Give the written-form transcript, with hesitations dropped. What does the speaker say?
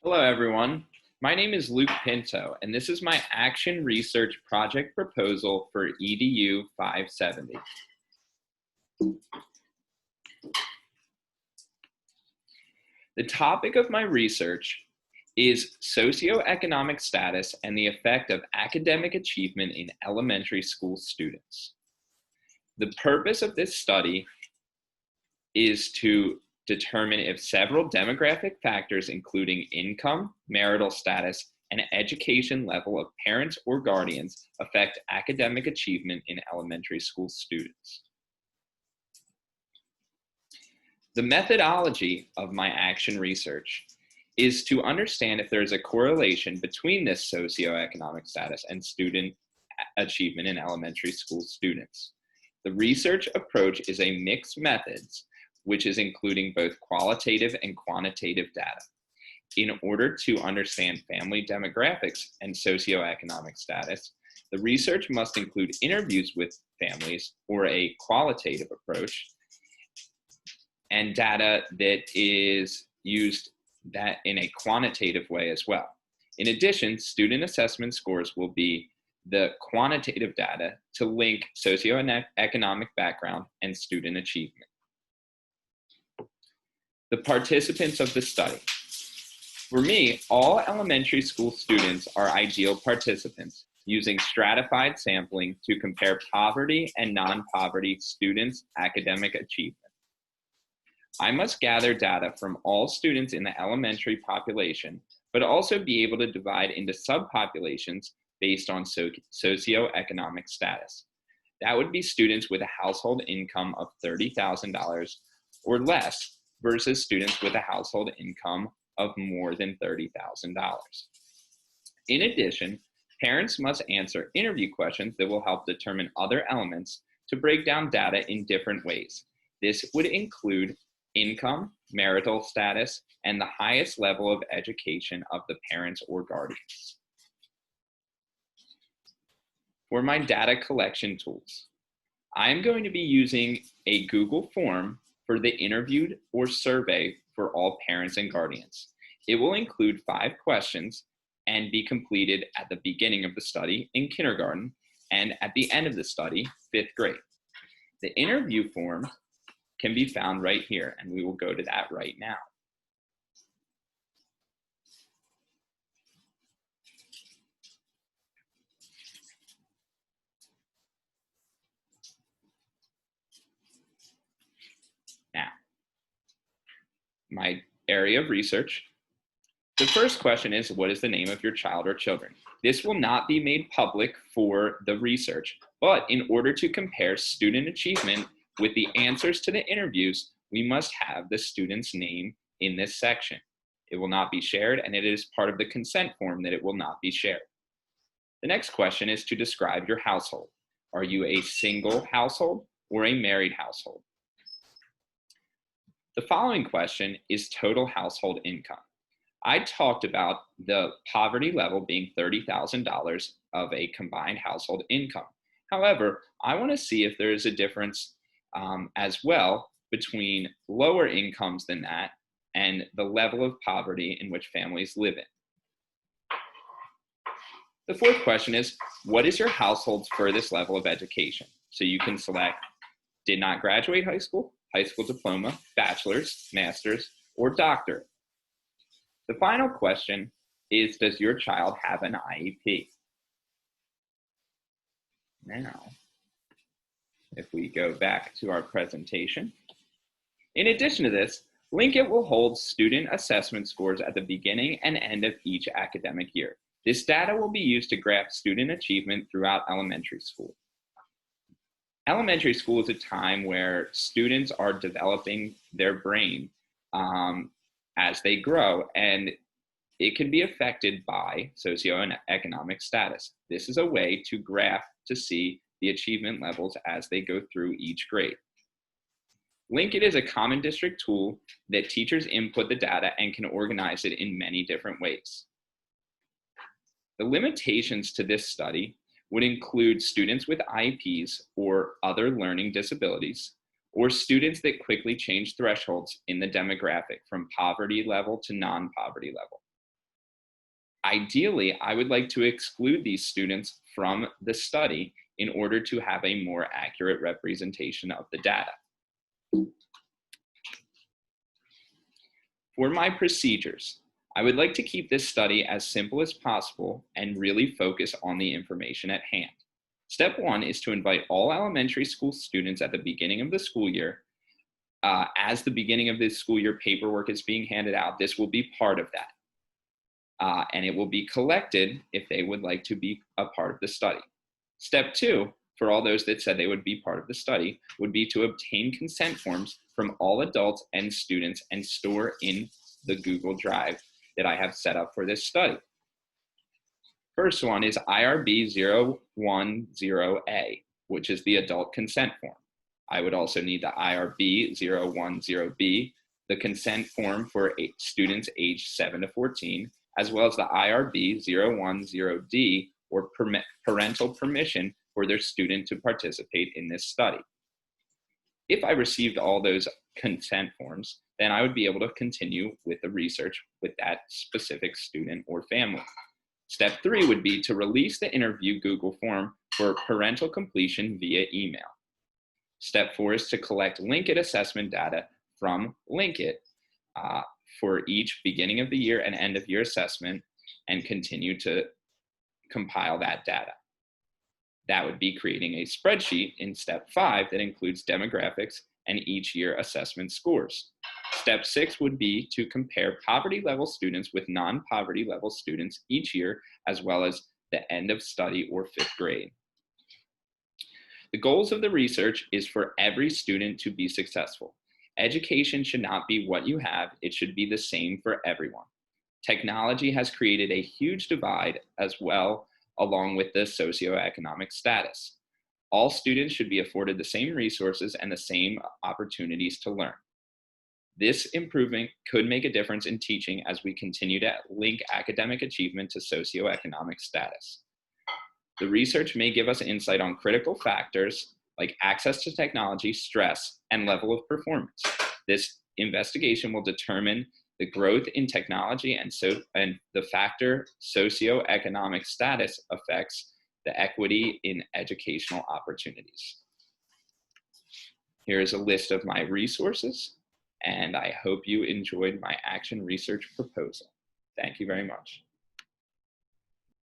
Hello, everyone. My name is Luke Pinto, and this is my action research project proposal for EDU570. The topic of my research is socioeconomic status and the effect of academic achievement in elementary school students. The purpose of this study is to determine if several demographic factors, including income, marital status, and education level of parents or guardians, affect academic achievement in elementary school students. The methodology of my action research is to understand if there is a correlation between this socioeconomic status and student achievement in elementary school students. The research approach is a mixed methods, which is including both qualitative and quantitative data. In order to understand family demographics and socioeconomic status, the research must include interviews with families or a qualitative approach and data that is used that in a quantitative way as well. In addition, student assessment scores will be the quantitative data to link socioeconomic background and student achievement. The participants of the study. For me, all elementary school students are ideal participants using stratified sampling to compare poverty and non-poverty students' academic achievement. I must gather data from all students in the elementary population, but also be able to divide into subpopulations based on socioeconomic status. That would be students with a household income of $30,000 or less versus students with a household income of more than $30,000. In addition, parents must answer interview questions that will help determine other elements to break down data in different ways. This would include income, marital status, and the highest level of education of the parents or guardians. For my data collection tools, I'm going to be using a Google form for the interviewed or survey for all parents and guardians. It will include 5 questions and be completed at the beginning of the study in kindergarten and at the end of the study, 5th grade. The interview form can be found right here, and we will go to that right now. Now, my area of research. The first question is, what is the name of your child or children? This will not be made public for the research, but in order to compare student achievement with the answers to the interviews, we must have the student's name in this section. It will not be shared, and it is part of the consent form that it will not be shared. The next question is to describe your household. Are you a single household or a married household? The following question is total household income. I talked about the poverty level being $30,000 of a combined household income. However, I want to see if there is a difference as well between lower incomes than that and the level of poverty in which families live in. The fourth question is, what is your household's furthest level of education? So you can select did not graduate high school diploma, bachelor's, master's, or doctorate. The final question is, does your child have an IEP? Now, if we go back to our presentation, in addition to this, Linkit will hold student assessment scores at the beginning and end of each academic year. This data will be used to graph student achievement throughout elementary school. Elementary school is a time where students are developing their brain as they grow, and it can be affected by socioeconomic status. This is a way to graph to see the achievement levels as they go through each grade. Linkit is a common district tool that teachers input the data and can organize it in many different ways. The limitations to this study would include students with IEPs or other learning disabilities, or students that quickly change thresholds in the demographic from poverty level to non-poverty level. Ideally, I would like to exclude these students from the study in order to have a more accurate representation of the data. For my procedures, I would like to keep this study as simple as possible and really focus on the information at hand. Step 1 is to invite all elementary school students at the beginning of the school year. As the beginning of this school year paperwork is being handed out, this will be part of that. And it will be collected if they would like to be a part of the study. Step 2, for all those that said they would be part of the study, would be to obtain consent forms from all adults and students and store in the Google Drive that I have set up for this study. First one is IRB 010A, which is the adult consent form. I would also need the IRB 010B, the consent form for students aged 7 to 14, as well as the IRB 010D, or parental permission for their student to participate in this study. If I received all those consent forms, then I would be able to continue with the research with that specific student or family. Step 3 would be to release the interview Google form for parental completion via email. Step 4 is to collect Linkit assessment data from Linkit for each beginning of the year and end of year assessment, and continue to compile that data. That would be creating a spreadsheet in step 5 that includes demographics and each year assessment scores. Step 6 would be to compare poverty level students with non-poverty level students each year, as well as the end of study or 5th grade. The goals of the research is for every student to be successful. Education should not be what you have, it should be the same for everyone. Technology has created a huge divide as well, along with the socioeconomic status. All students should be afforded the same resources and the same opportunities to learn. This improvement could make a difference in teaching as we continue to link academic achievement to socioeconomic status. The research may give us insight on critical factors like access to technology, stress, and level of performance. This investigation will determine the growth in technology and the factor socioeconomic status affects the equity in educational opportunities. Here is a list of my resources, and I hope you enjoyed my action research proposal. Thank you very much.